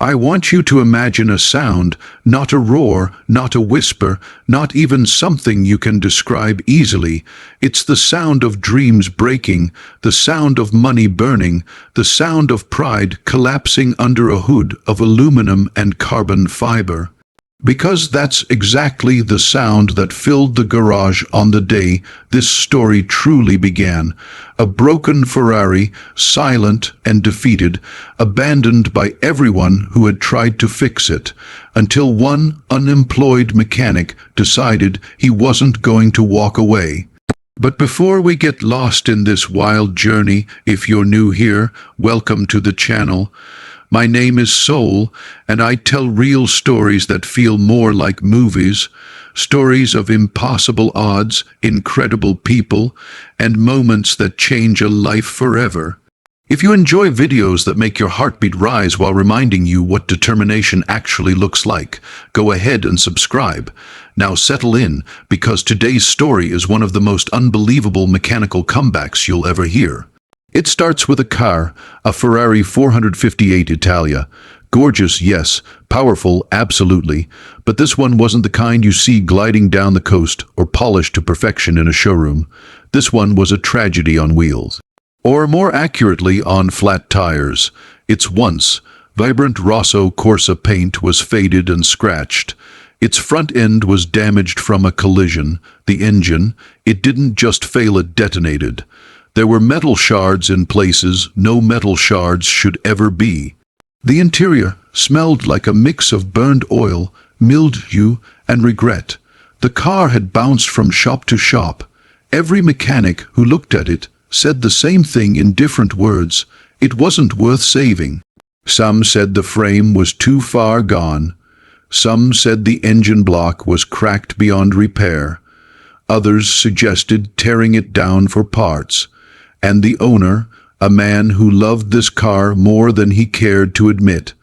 I want you to imagine a sound, not a roar, not a whisper, not even something you can describe easily. It's the sound of dreams breaking, the sound of money burning, the sound of pride collapsing under a hood of aluminum and carbon fiber. Because that's exactly the sound that filled the garage on the day this story truly began. A broken Ferrari, silent and defeated, abandoned by everyone who had tried to fix it, until one unemployed mechanic decided he wasn't going to walk away. But before we get lost in this wild journey, if you're new here, welcome to the channel. My name is Soul, and I tell real stories that feel more like movies, stories of impossible odds, incredible people, and moments that change a life forever. If you enjoy videos that make your heartbeat rise while reminding you what determination actually looks like, go ahead and subscribe. Now settle in, because today's story is one of the most unbelievable mechanical comebacks you'll ever hear. It starts with a car, a Ferrari 458 Italia. Gorgeous, yes. Powerful, absolutely. But this one wasn't the kind you see gliding down the coast or polished to perfection in a showroom. This one was a tragedy on wheels. Or more accurately, on flat tires. Its once vibrant Rosso Corsa paint was faded and scratched. Its front end was damaged from a collision. The engine, it didn't just fail, it detonated. There were metal shards in places no metal shards should ever be. The interior smelled like a mix of burned oil, mildew, and regret. The car had bounced from shop to shop. Every mechanic who looked at it said the same thing in different words: it wasn't worth saving. Some said the frame was too far gone. Some said the engine block was cracked beyond repair. Others suggested tearing it down for parts. And the owner, a man who loved this car more than he cared to admit,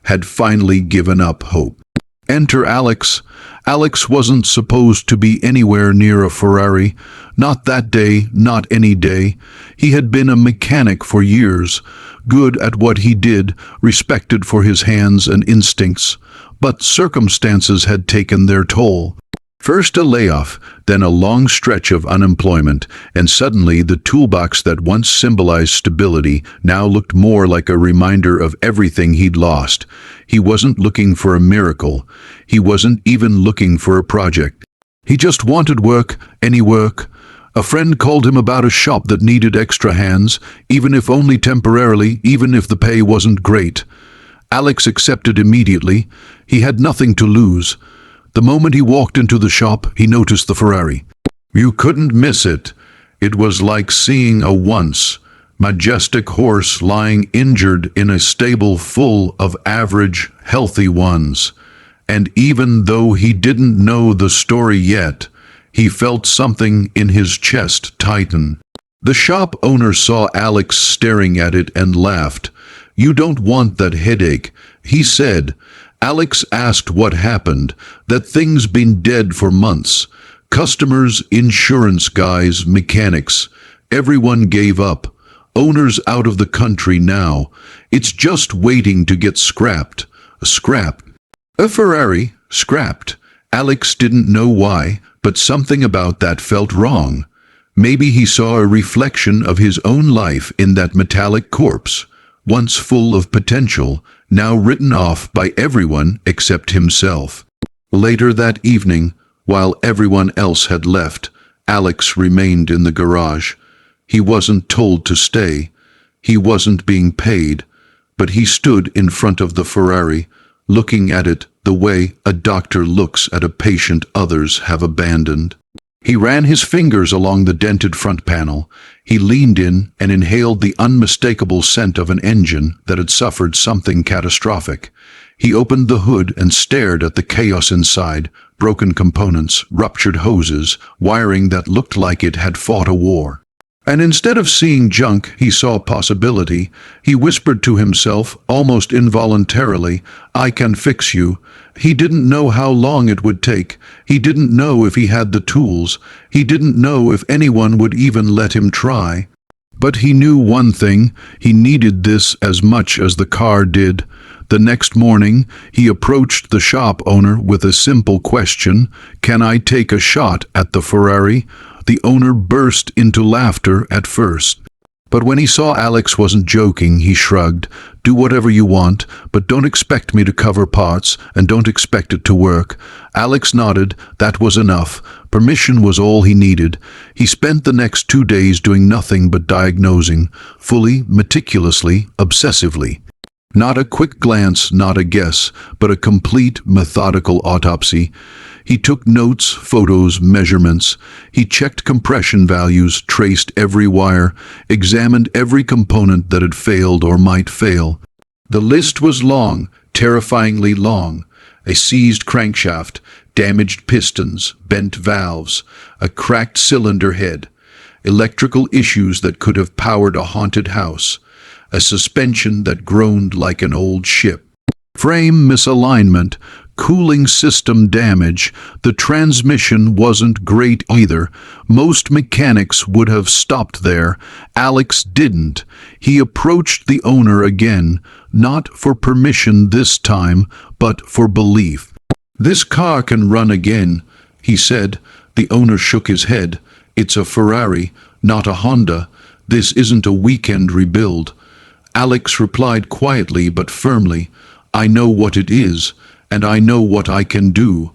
had finally given up hope. Enter Alex. Alex wasn't supposed to be anywhere near a Ferrari. Not that day, not any day. He had been a mechanic for years, good at what he did, respected for his hands and instincts. But circumstances had taken their toll. First a layoff, then a long stretch of unemployment, and suddenly the toolbox that once symbolized stability now looked more like a reminder of everything he'd lost. He wasn't looking for a miracle. He wasn't even looking for a project. He just wanted work, any work. A friend called him about a shop that needed extra hands, even if only temporarily, even if the pay wasn't great. Alex accepted immediately. He had nothing to lose. The moment he walked into the shop, he noticed the Ferrari. You couldn't miss it. It was like seeing a once majestic horse lying injured in a stable full of average, healthy ones. And even though he didn't know the story yet, he felt something in his chest tighten. The shop owner saw Alex staring at it and laughed. "You don't want that headache," he said. Alex asked what happened, that thing's been dead for months. Customers, insurance guys, mechanics, everyone gave up. Owners out of the country now. It's just waiting to get scrapped. Scrapped. A Ferrari, scrapped. Alex didn't know why, but something about that felt wrong. Maybe he saw a reflection of his own life in that metallic corpse, once full of potential, now written off by everyone except himself. Later that evening, while everyone else had left, Alex remained in the garage. He wasn't told to stay. He wasn't being paid. But he stood in front of the Ferrari, looking at it the way a doctor looks at a patient others have abandoned. He ran his fingers along the dented front panel. He leaned in and inhaled the unmistakable scent of an engine that had suffered something catastrophic. He opened the hood and stared at the chaos inside: broken components, ruptured hoses, wiring that looked like it had fought a war. And instead of seeing junk, he saw possibility. He whispered to himself, almost involuntarily, "I can fix you." He didn't know how long it would take. He didn't know if he had the tools. He didn't know if anyone would even let him try. But he knew one thing: he needed this as much as the car did. The next morning, he approached the shop owner with a simple question: "Can I take a shot at the Ferrari?" The owner burst into laughter at first. But when he saw Alex wasn't joking, he shrugged. "Do whatever you want, but don't expect me to cover parts, and don't expect it to work." Alex nodded. That was enough. Permission was all he needed. He spent the next 2 days doing nothing but diagnosing, fully, meticulously, obsessively. Not a quick glance, not a guess, but a complete, methodical autopsy. He took notes, photos, measurements. He checked compression values, traced every wire, examined every component that had failed or might fail. The list was long, terrifyingly long. A seized crankshaft, damaged pistons, bent valves, a cracked cylinder head, electrical issues that could have powered a haunted house, a suspension that groaned like an old ship. Frame misalignment, cooling system damage. The transmission wasn't great either. Most mechanics would have stopped there. Alex didn't. He approached the owner again, not for permission this time, but for belief. "This car can run again," he said. The owner shook his head. "It's a Ferrari, not a Honda. This isn't a weekend rebuild." Alex replied quietly but firmly, "I know what it is, and I know what I can do."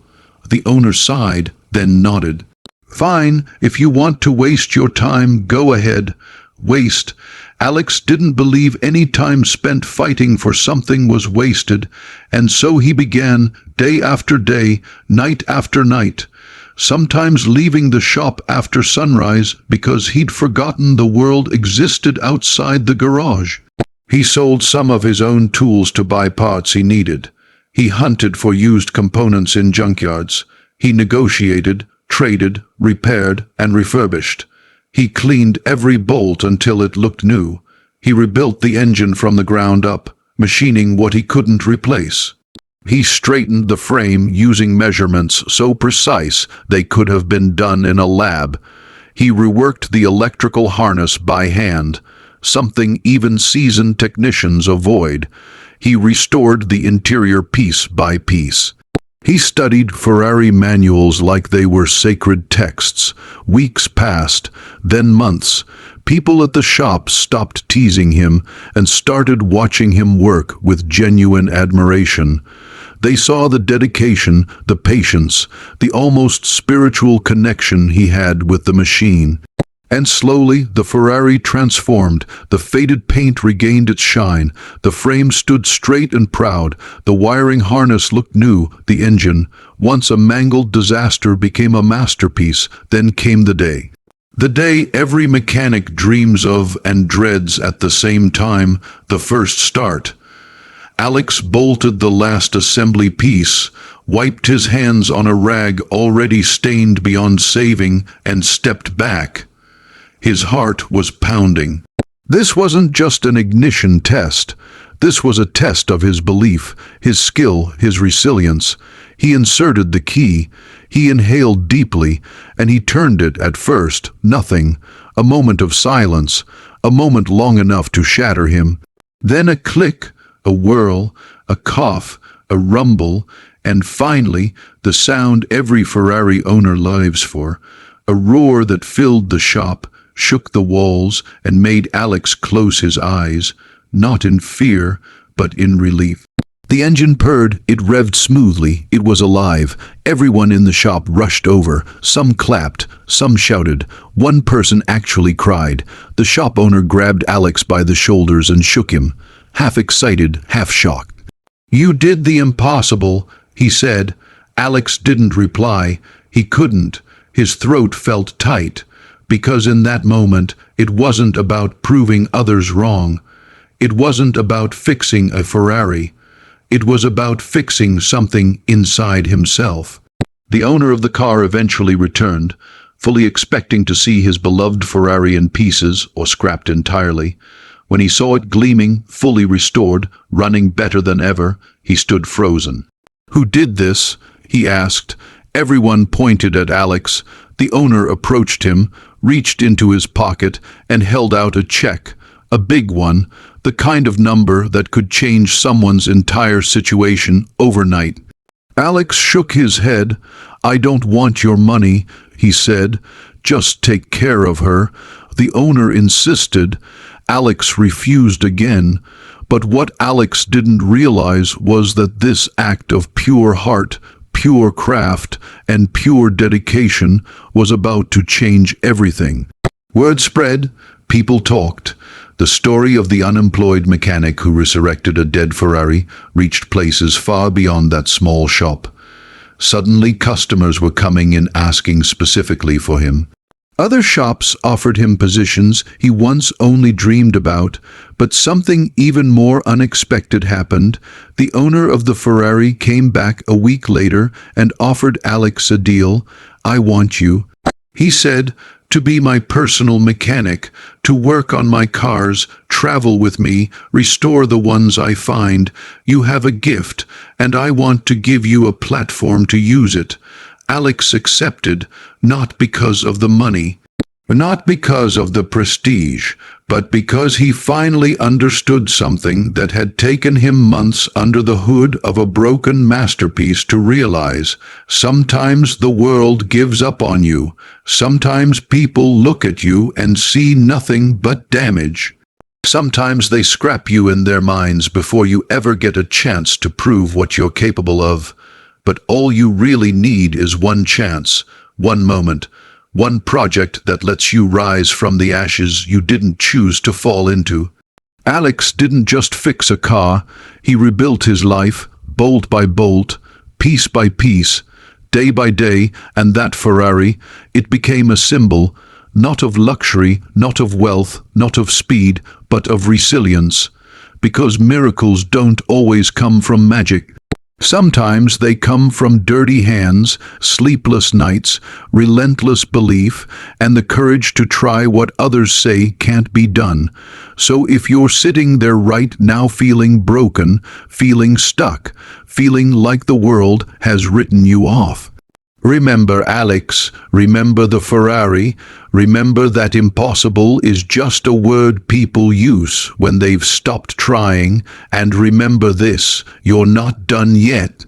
The owner sighed, then nodded. "Fine, if you want to waste your time, go ahead. Waste." Alex didn't believe any time spent fighting for something was wasted, and so he began, day after day, night after night, sometimes leaving the shop after sunrise because he'd forgotten the world existed outside the garage. He sold some of his own tools to buy parts he needed. He hunted for used components in junkyards. He negotiated, traded, repaired, and refurbished. He cleaned every bolt until it looked new. He rebuilt the engine from the ground up, machining what he couldn't replace. He straightened the frame using measurements so precise they could have been done in a lab. He reworked the electrical harness by hand, something even seasoned technicians avoid. He restored the interior piece by piece. He studied Ferrari manuals like they were sacred texts. Weeks passed, then months. People at the shop stopped teasing him and started watching him work with genuine admiration. They saw the dedication, the patience, the almost spiritual connection he had with the machine. And slowly the Ferrari transformed. The faded paint regained its shine. The frame stood straight and proud. The wiring harness looked new. The engine, once a mangled disaster, became a masterpiece. Then came the day. The day every mechanic dreams of and dreads at the same time, the first start. Alex bolted the last assembly piece, wiped his hands on a rag already stained beyond saving, and stepped back. His heart was pounding. This wasn't just an ignition test. This was a test of his belief, his skill, his resilience. He inserted the key. He inhaled deeply, and he turned it at first, nothing. A moment of silence, a moment long enough to shatter him. Then a click, a whirl, a cough, a rumble, and finally, the sound every Ferrari owner lives for, a roar that filled the shop, shook the walls, and made Alex close his eyes, not in fear, but in relief. The engine purred, it revved smoothly, it was alive. Everyone in the shop rushed over. Some clapped, some shouted. One person actually cried. The shop owner grabbed Alex by the shoulders and shook him, half excited, half shocked. "You did the impossible," he said. Alex didn't reply. He couldn't. His throat felt tight. Because in that moment, it wasn't about proving others wrong. It wasn't about fixing a Ferrari. It was about fixing something inside himself. The owner of the car eventually returned, fully expecting to see his beloved Ferrari in pieces or scrapped entirely. When he saw it gleaming, fully restored, running better than ever, he stood frozen. "Who did this?" he asked. Everyone pointed at Alex. The owner approached him, reached into his pocket, and held out a check, a big one, the kind of number that could change someone's entire situation overnight. Alex shook his head. "I don't want your money," he said. "Just take care of her." The owner insisted. Alex refused again. But what Alex didn't realize was that this act of pure heart, pure craft, and pure dedication was about to change everything. Word spread, people talked. The story of the unemployed mechanic who resurrected a dead Ferrari reached places far beyond that small shop. Suddenly, customers were coming in asking specifically for him. Other shops offered him positions he once only dreamed about, but something even more unexpected happened. The owner of the Ferrari came back a week later and offered Alex a deal. "I want you," he said, "to be my personal mechanic, to work on my cars, travel with me, restore the ones I find. You have a gift, and I want to give you a platform to use it." Alex accepted, not because of the money, not because of the prestige, but because he finally understood something that had taken him months under the hood of a broken masterpiece to realize. Sometimes the world gives up on you. Sometimes people look at you and see nothing but damage. Sometimes they scrap you in their minds before you ever get a chance to prove what you're capable of. But all you really need is one chance, one moment, one project that lets you rise from the ashes you didn't choose to fall into. Alex didn't just fix a car, he rebuilt his life, bolt by bolt, piece by piece, day by day, and that Ferrari, it became a symbol, not of luxury, not of wealth, not of speed, but of resilience. Because miracles don't always come from magic. Sometimes they come from dirty hands, sleepless nights, relentless belief, and the courage to try what others say can't be done. So if you're sitting there right now feeling broken, feeling stuck, feeling like the world has written you off, remember Alex, remember the Ferrari, remember that impossible is just a word people use when they've stopped trying, and remember this, you're not done yet.